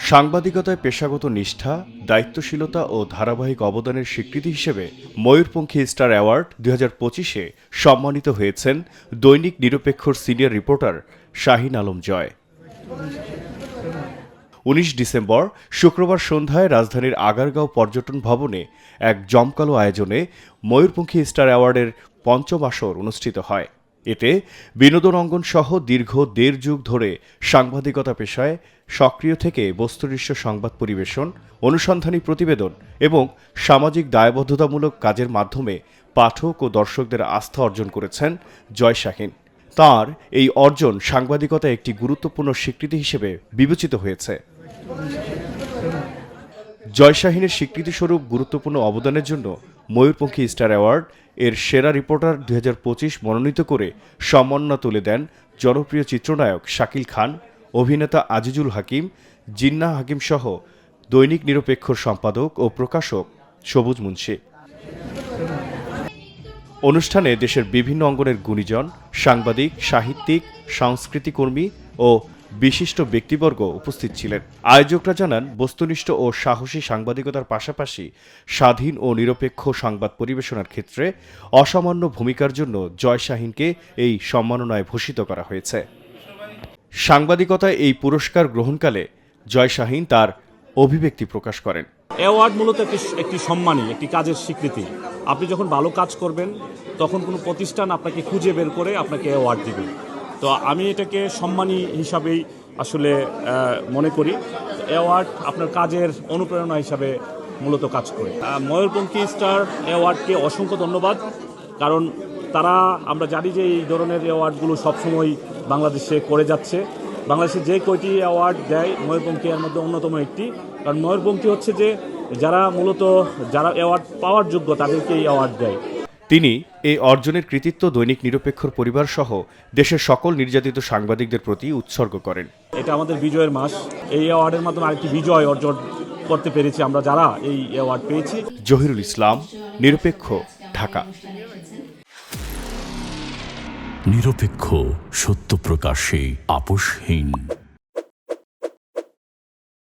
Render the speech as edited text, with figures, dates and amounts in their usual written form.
সাংবাদিকতায় পেশাগত নিষ্ঠা, দায়িত্বশীলতা ও ধারাবাহিক অবদানের স্বীকৃতি হিসেবে ময়ূরপঙ্খী স্টার অ্যাওয়ার্ড 2025-এ সম্মানিত হয়েছেন দৈনিক নিরপেক্ষর সিনিয়র রিপোর্টার শাহিন আলম জয়। 19 ডিসেম্বর শুক্রবার সন্ধ্যায় রাজধানীর আগারগাঁও পর্যটন ভবনে এক জমকালো আয়োজনে ময়ূরপঙ্খী স্টার অ্যাওয়ার্ডের পঞ্চম আসর অনুষ্ঠিত হয়। এতে বিনোদন অঙ্গন সহ দীর্ঘ 1.5 যুগ ধরে সাংবাদিকতা পেশায় সক্রিয় থেকে বস্তুনিষ্ঠ সংবাদ পরিবেশন, অনুসন্ধানী প্রতিবেদন এবং সামাজিক দায়বদ্ধতামূলক কাজের মাধ্যমে পাঠক ও দর্শকদের আস্থা অর্জন করেছেন জয় শাহীন। তাঁর এই অর্জন সাংবাদিকতায় একটি গুরুত্বপূর্ণ স্বীকৃতি হিসেবে বিবেচিত হয়েছে। জয় শাহীনের স্বীকৃতিস্বরূপ গুরুত্বপূর্ণ অবদানের জন্য ময়ূরপঙ্খী স্টার অ্যাওয়ার্ড এর সেরা রিপোর্টার 2025 মনোনীত করে সম্মাননা তুলে দেন জনপ্রিয় চিত্রনায়ক শাকিল খান, অভিনেতা আজিজুল হাকিম, জিন্নাহ হাকিম সহ দৈনিক নিরপেক্ষর সম্পাদক ও প্রকাশক সবুজ মুন্সী। অনুষ্ঠানে দেশের বিভিন্ন অঙ্গনের গুণীজন, সাংবাদিক, সাহিত্যিক, সংস্কৃতিকর্মী ও বিশিষ্ট ব্যক্তিবর্গ উপস্থিত ছিলেন। আয়োজকরা জানান, বস্তুনিষ্ঠ ও সাহসী সাংবাদিকতার পাশাপাশি স্বাধীন ও নিরপেক্ষ সংবাদ পরিবেশনার ক্ষেত্রে অসামান্য ভূমিকার জন্য জয় শাহীনকে এই সম্মাননায় ভূষিত করা হয়েছে। সাংবাদিকতায় এই পুরস্কার গ্রহণকালে জয় শাহীন তার অভিব্যক্তি প্রকাশ করেন। অ্যাওয়ার্ড মূলত একটি সম্মানী, একটি কাজের স্বীকৃতি। আপনি যখন ভালো কাজ করবেন তখন কোনো প্রতিষ্ঠান আপনাকে খুঁজে বের করে আপনাকে অ্যাওয়ার্ড দিবে। তো আমি এটাকে সম্মানী হিসাবেই আসলে মনে করি। অ্যাওয়ার্ড আপনার কাজের অনুপ্রেরণা হিসাবে মূলত কাজ করে। ময়ূরপঙ্খী স্টার অ্যাওয়ার্ডকে অসংখ্য ধন্যবাদ, কারণ তারা, আমরা জানি যে এই ধরনের অ্যাওয়ার্ডগুলো সবসময় বাংলাদেশে করে যাচ্ছে। বাংলাদেশে যে কয়টি অ্যাওয়ার্ড দেয় ময়ূরপঙ্খী এর মধ্যে অন্যতম একটি, কারণ ময়ূরপঙ্খী হচ্ছে যে যারা অ্যাওয়ার্ড পাওয়ার যোগ্য তাদেরকে এই অ্যাওয়ার্ড দেয়। তিনি এই অর্জনের কৃতিত্ব দৈনিক নিরপেক্ষর পরিবার সহ দেশের সকল নির্যাতিত সাংবাদিকদের প্রতি উৎসর্গ করেন। এটা আমাদের বিজয়ের মাস। এই অ্যাওয়ার্ডের মাধ্যমে আরেকটি বিজয় অর্জন করতে পেরেছি আমরা যারা এই অ্যাওয়ার্ড পেয়েছি। জহিরুল ইসলাম, নিরপেক্ষ, ঢাকা। নিরপেক্ষ, সত্য প্রকাশে আপোষহীন।